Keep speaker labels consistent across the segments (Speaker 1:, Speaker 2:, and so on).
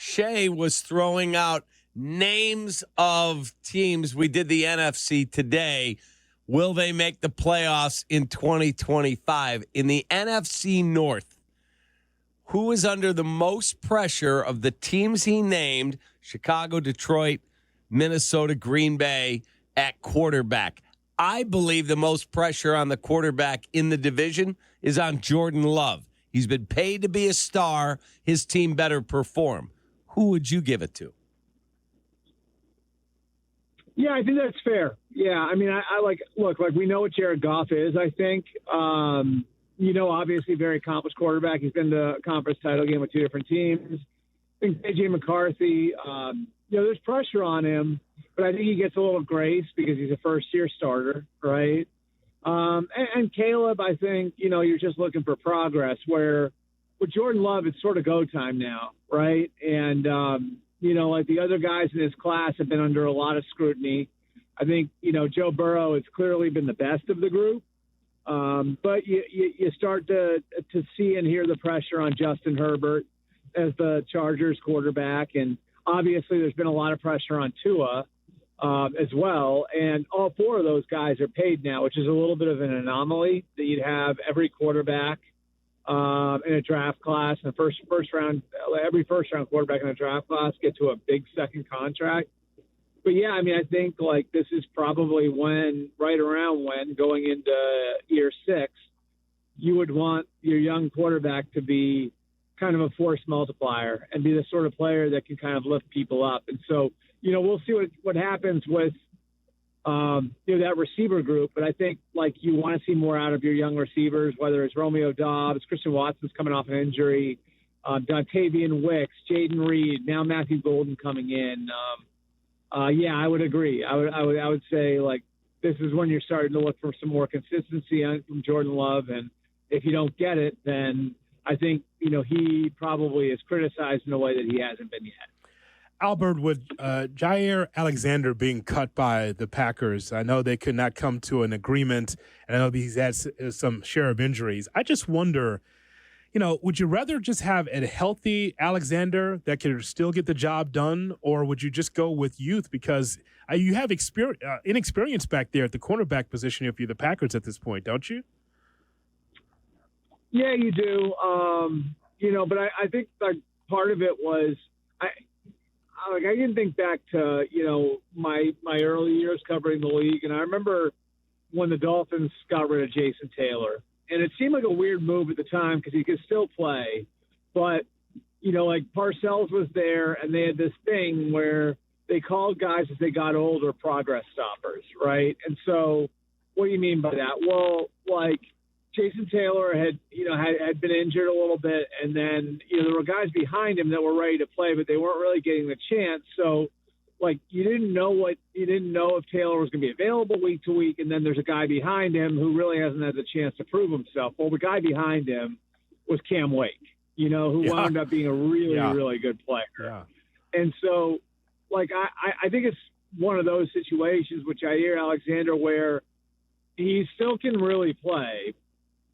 Speaker 1: Shea was throwing out names of teams. We did the NFC today. Will they make the playoffs in 2025? In the NFC North, who is under the most pressure of the teams he named, Chicago, Detroit, Minnesota, Green Bay, at quarterback? I believe the most pressure on the quarterback in the division is on Jordan Love. He's been paid to be a star. His team better perform. Who would you give it to?
Speaker 2: Yeah, I think that's fair. Yeah, I mean, I like we know what Jared Goff is, I think. Obviously very accomplished quarterback. He's been to a conference title game with two different teams. I think AJ McCarthy, there's pressure on him, but I think he gets a little grace because he's a first-year starter, right? And Caleb, I think, you're just looking for progress, where with Jordan Love, it's sort of go time now, right? And, like the other guys in his class have been under a lot of scrutiny. I think, Joe Burrow has clearly been the best of the group. But you start to see and hear the pressure on Justin Herbert as the Chargers quarterback. And obviously there's been a lot of pressure on Tua as well. And all four of those guys are paid now, which is a little bit of an anomaly that you'd have every quarterback in a draft class, in the first round, every first round quarterback in a draft class get to a big second contract. But yeah, I mean, I think this is probably right around when going into year 6, you would want your young quarterback to be kind of a force multiplier and be the sort of player that can kind of lift people up. And so, we'll see what happens with, that receiver group. But I think you want to see more out of your young receivers, whether it's Romeo Doubs, Christian Watson's coming off an injury, Dontavian Wicks, Jaden Reed, now Matthew Golden coming in. Yeah, I would agree. I would say this is when you're starting to look for some more consistency from Jordan Love, and if you don't get it, then I think he probably is criticized in a way that he hasn't been yet.
Speaker 3: Albert, with Jair Alexander being cut by the Packers, I know they could not come to an agreement, and I know he's had some share of injuries. I just wonder, would you rather just have a healthy Alexander that could still get the job done, or would you just go with youth because you have inexperience back there at the cornerback position if you're the Packers at this point, don't you?
Speaker 2: Yeah, you do. But I think part of it was I can think back to my early years covering the league, and I remember when the Dolphins got rid of Jason Taylor. And it seemed like a weird move at the time because he could still play. But, Parcells was there, and they had this thing where they called guys as they got older progress stoppers, right? And so what do you mean by that? Well, Jason Taylor had been injured a little bit, and then, there were guys behind him that were ready to play, but they weren't really getting the chance. So, you didn't know if Taylor was going to be available week to week, and then there's a guy behind him who really hasn't had the chance to prove himself. Well, the guy behind him was Cam Wake, who wound up being a really, really good player.
Speaker 3: Yeah.
Speaker 2: And so, I think it's one of those situations with Jair Alexander where he still can really play,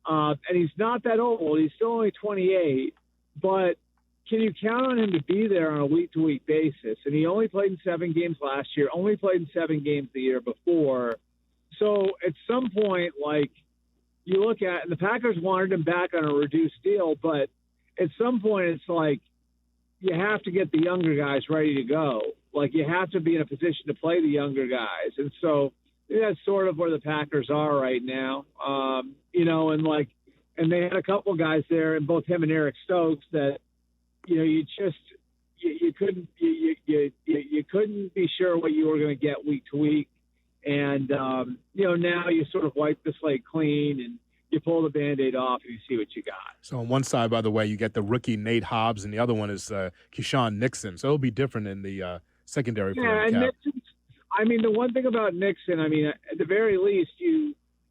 Speaker 2: and he's not that old. He's still only 28, but can you count on him to be there on a week-to-week basis? And he only played in 7 games last year, only played in 7 games the year before. So at some point, you look at, and the Packers wanted him back on a reduced deal, but at some point it's you have to get the younger guys ready to go. You have to be in a position to play the younger guys. And so that's sort of where the Packers are right now. And they had a couple guys there, and both him and Eric Stokes, that, you couldn't be sure what you were going to get week to week. And, now you sort of wipe the slate clean and you pull the Band-Aid off and you see what you got.
Speaker 3: So on one side, by the way, you get the rookie Nate Hobbs, and the other one is Keyshawn Nixon. So it'll be different in the secondary.
Speaker 2: Yeah, and Nixon, the one thing about Nixon, at the very least,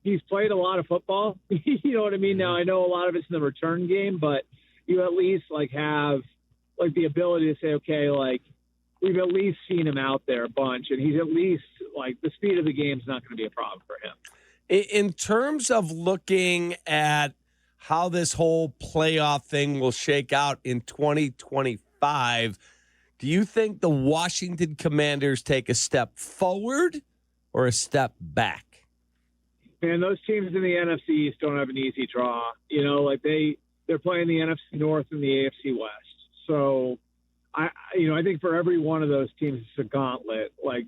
Speaker 2: he's played a lot of football. You know what I mean? Now, I know a lot of it's in the return game, but you at least have the ability to say, okay, we've at least seen him out there a bunch, and he's at least the speed of the game is not going to be a problem for him.
Speaker 1: In terms of looking at how this whole playoff thing will shake out in 2025, Do you think the Washington Commanders take a step forward or a step back?
Speaker 2: Man, those teams in the NFC East don't have an easy draw. Like they're playing the NFC North and the AFC West. So, I think for every one of those teams, it's a gauntlet. I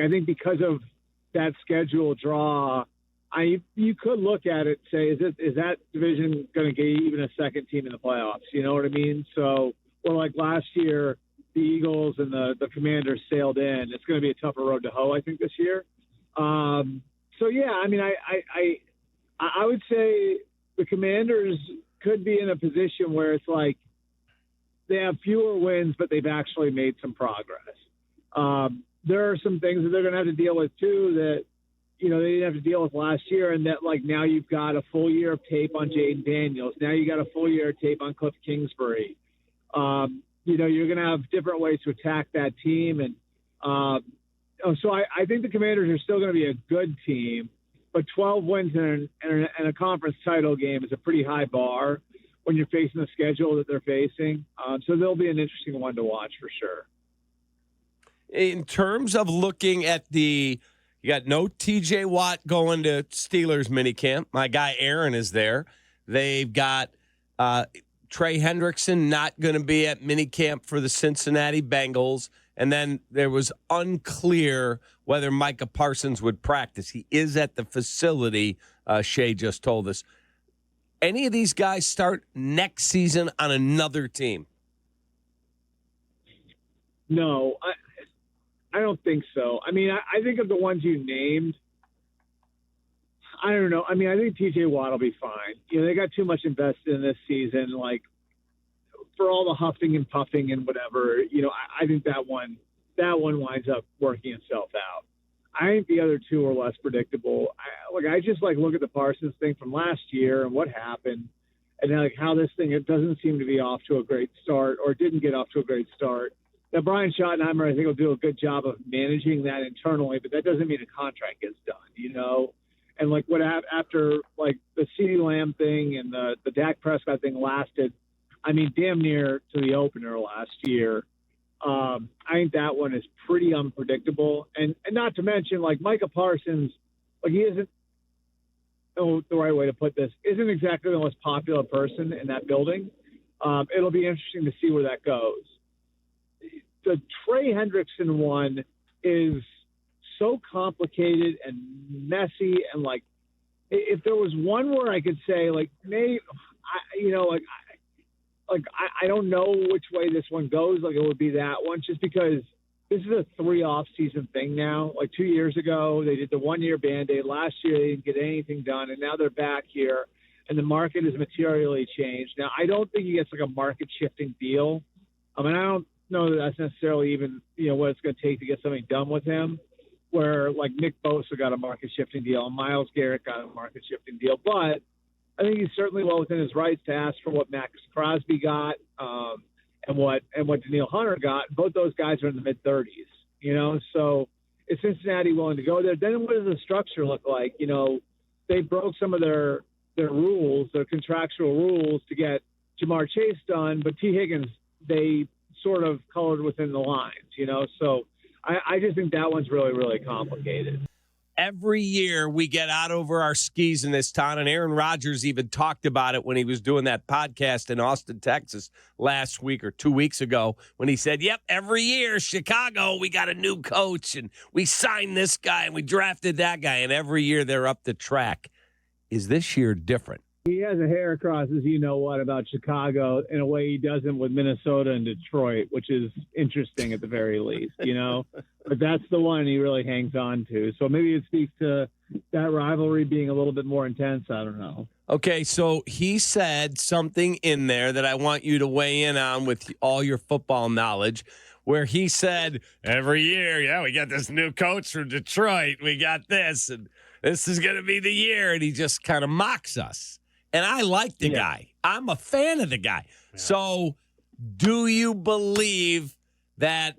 Speaker 2: think because of that schedule draw, you could look at it and say, is that division going to get even a second team in the playoffs? You know what I mean? So, or like last year, the Eagles and the Commanders sailed in. It's going to be a tougher road to hoe, I think, this year. So yeah, I mean, I would say the Commanders could be in a position where it's like they have fewer wins, but they've actually made some progress. There are some things that they're going to have to deal with too that they didn't have to deal with last year, and that like now you've got a full year of tape on Jaden Daniels. Now you got a full year of tape on Cliff Kingsbury. You're going to have different ways to attack that team, and so I think the Commanders are still going to be a good team, but 12 wins in a conference title game is a pretty high bar when you're facing the schedule that they're facing. So they'll be an interesting one to watch for sure.
Speaker 1: In terms of looking at you got no TJ Watt going to Steelers minicamp. My guy Aaron is there. They've got Trey Hendrickson not going to be at minicamp for the Cincinnati Bengals. And then there was unclear whether Micah Parsons would practice. He is at the facility, Shea just told us. Any of these guys start next season on another team?
Speaker 2: No, I don't think so. I mean, I think of the ones you named, I don't know. I mean, I think TJ Watt will be fine. They got too much invested in this season. Like, for all the huffing and puffing and whatever, I think that one winds up working itself out. I think the other two are less predictable. I just look at the Parsons thing from last year and what happened, and how this thing, it doesn't seem to be off to a great start, or didn't get off to a great start. Now, Brian Schottenheimer, I think, will do a good job of managing that internally, but that doesn't mean a contract gets done, And what after the CeeDee Lamb thing and the Dak Prescott thing lasted, I mean, damn near to the opener last year. I think that one is pretty unpredictable, and not to mention Micah Parsons, he isn't the right way to put this, isn't exactly the most popular person in that building. It'll be interesting to see where that goes. The Trey Hendrickson one is so complicated and messy, and if there was one where I could say maybe I don't know which way this one goes, it would be that one, just because this is a 3 off-season thing now. 2 years ago they did the 1-year Band-Aid. Last year they didn't get anything done, and now they're back here and the market has materially changed. Now I don't think he gets a market shifting deal. I mean, I don't know that that's necessarily even what it's going to take to get something done with him, where Nick Bosa got a market shifting deal and Myles Garrett got a market shifting deal. But I think he's certainly well within his rights to ask for what Max Crosby got and what Daniil Hunter got. Both those guys are in the mid-30s, So is Cincinnati willing to go there? Then what does the structure look like? They broke some of their rules, their contractual rules, to get Jamar Chase done, but T. Higgins, they sort of colored within the lines, So I just think that one's really, really complicated.
Speaker 1: Every year we get out over our skis in this town, and Aaron Rodgers even talked about it when he was doing that podcast in Austin, Texas last week or 2 weeks ago, when he said, yep, every year, Chicago, we got a new coach, and we signed this guy, and we drafted that guy, and every year they're up the track. Is this year different?
Speaker 2: He has a hair across his you-know-what about Chicago in a way he doesn't with Minnesota and Detroit, which is interesting at the very least, But that's the one he really hangs on to. So maybe it speaks to that rivalry being a little bit more intense. I don't know.
Speaker 1: Okay, so he said something in there that I want you to weigh in on with all your football knowledge, where he said, every year, we got this new coach from Detroit. We got this, and this is going to be the year. And he just kind of mocks us. And I like the guy. I'm a fan of the guy. Yeah. So do you believe that,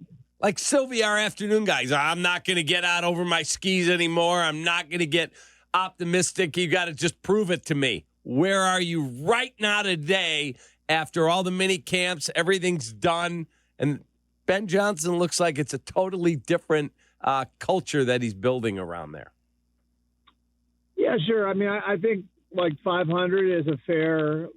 Speaker 1: Sylvia, our afternoon guys, I'm not going to get out over my skis anymore. I'm not going to get optimistic. You got to just prove it to me. Where are you right now today after all the mini camps? Everything's done. And Ben Johnson looks like it's a totally different culture that he's building around there.
Speaker 2: Yeah, sure. I mean, I think like 500 is a fair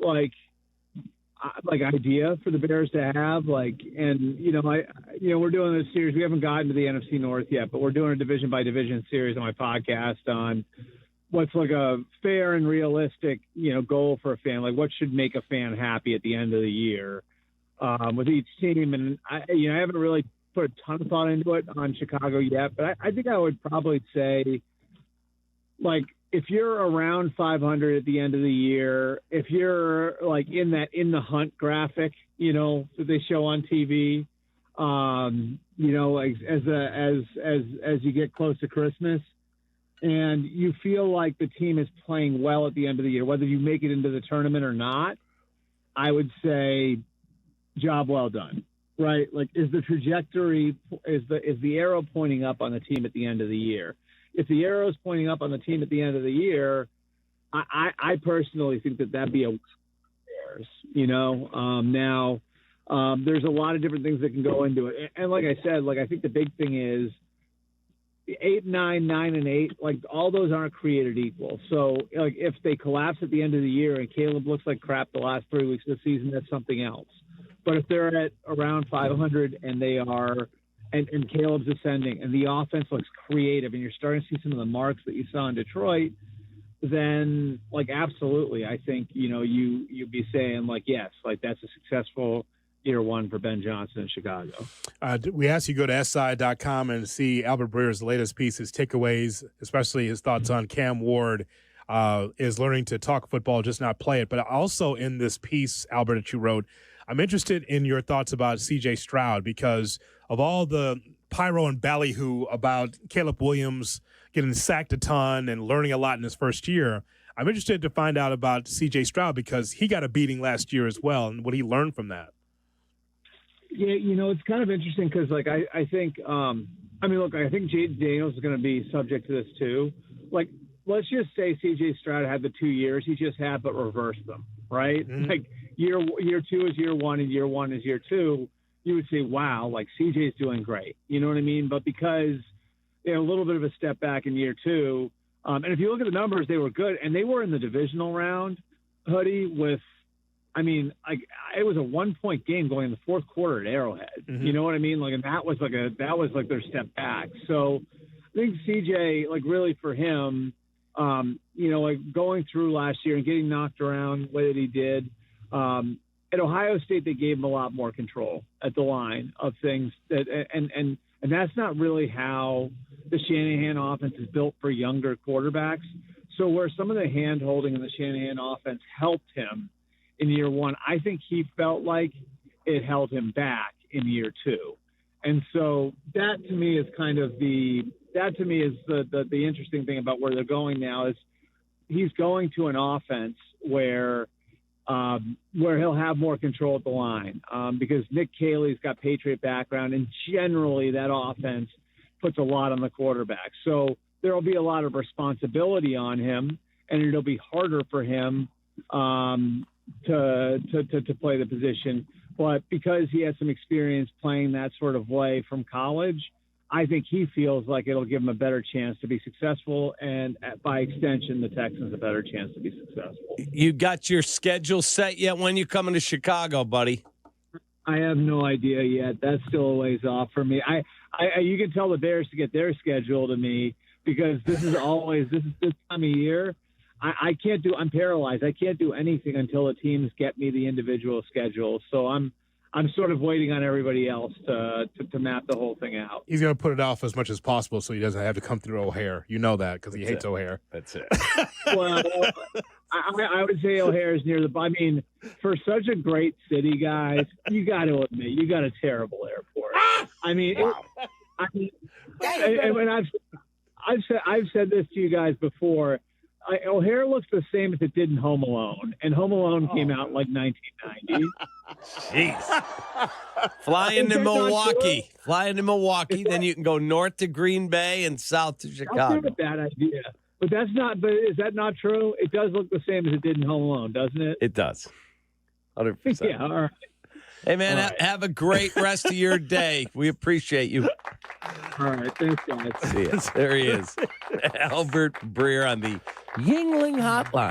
Speaker 2: idea for the Bears to have. And we're doing this series. We haven't gotten to the NFC North yet, but we're doing a division by division series on my podcast on what's like a fair and realistic, goal for a fan. Like what should make a fan happy at the end of the year with each team. And I haven't really put a ton of thought into it on Chicago yet, but I think I would probably say, like, if you're around 500 at the end of the year, if you're like in the hunt graphic, that they show on TV, as you get close to Christmas, and you feel like the team is playing well at the end of the year, whether you make it into the tournament or not, I would say job well done, right? Like, is the trajectory, is the arrow pointing up on the team at the end of the year? If the arrow is pointing up on the team at the end of the year, I personally think that'd be a Bears. Now there's a lot of different things that can go into it, and like I said, I think the big thing is 8, 9, 9, and 8. Like all those aren't created equal. So like if they collapse at the end of the year and Caleb looks like crap the last 3 weeks of the season, that's something else. But if they're at around 500 and they are. And Caleb's ascending, and the offense looks creative, and you're starting to see some of the marks that you saw in Detroit, then, absolutely, I think, you'd be saying, yes, that's a successful year one for Ben Johnson in Chicago.
Speaker 3: We asked you to go to SI.com and see Albert Breer's latest piece, his takeaways, especially his thoughts on Cam Ward is learning to talk football, just not play it. But also in this piece, Albert, that you wrote, I'm interested in your thoughts about C.J. Stroud because of all the pyro and ballyhoo about Caleb Williams getting sacked a ton and learning a lot in his first year. I'm interested to find out about C.J. Stroud because he got a beating last year as well, and what he learned from that.
Speaker 2: Yeah, it's kind of interesting because, I think, I think Jaden Daniels is going to be subject to this too. Let's just say C.J. Stroud had the 2 years he just had, but reversed them, right? Mm-hmm. Year two is year one, and year one is year two. You would say, wow, CJ's doing great. You know what I mean? But because they had a little bit of a step back in year two, and if you look at the numbers, they were good, and they were in the divisional round, Hoodie, with, it was a 1-point game going in the fourth quarter at Arrowhead. Mm-hmm. You know what I mean? And that was their step back. So I think CJ, really for him, going through last year and getting knocked around the way that he did, at Ohio State, they gave him a lot more control at the line of things and that's not really how the Shanahan offense is built for younger quarterbacks. So where some of the hand holding in the Shanahan offense helped him in year one, I think he felt like it held him back in year two. And so that to me is the interesting thing about where they're going now is he's going to an offense where he'll have more control at the line because Nick Caley's got Patriot background, and generally that offense puts a lot on the quarterback. So there will be a lot of responsibility on him, and it'll be harder for him to play the position. But because he has some experience playing that sort of way from college, I think he feels like it'll give him a better chance to be successful, and by extension, the Texans a better chance to be successful.
Speaker 1: You got your schedule set yet? When you coming to Chicago, buddy?
Speaker 2: I have no idea yet. That's still a ways off for me. You can tell the Bears to get their schedule to me because this is this time of year. I'm paralyzed. I can't do anything until the teams get me the individual schedules. So I'm sort of waiting on everybody else to map the whole thing out.
Speaker 3: He's going to put it off as much as possible so he doesn't have to come through O'Hare. You know that because he hates O'Hare.
Speaker 1: That's it.
Speaker 2: Well, I would say O'Hare is near for such a great city, guys, you got to admit, you got a terrible airport. Wow. I've said this to you guys before. O'Hare looks the same as it did in Home Alone, and Home Alone came out in 1990.
Speaker 1: Jeez. Fly into Milwaukee, then you can go north to Green Bay and south to Chicago.
Speaker 2: That's not a bad idea. But is that not true? It does look the same as it did in Home Alone, doesn't it?
Speaker 1: It does. 100%.
Speaker 2: Yeah, all right.
Speaker 1: Hey, man,
Speaker 2: All right.
Speaker 1: have a great rest of your day. We appreciate you.
Speaker 2: All right. Thanks, guys.
Speaker 1: See ya. There he is. Albert Breer on the Yingling Hotline.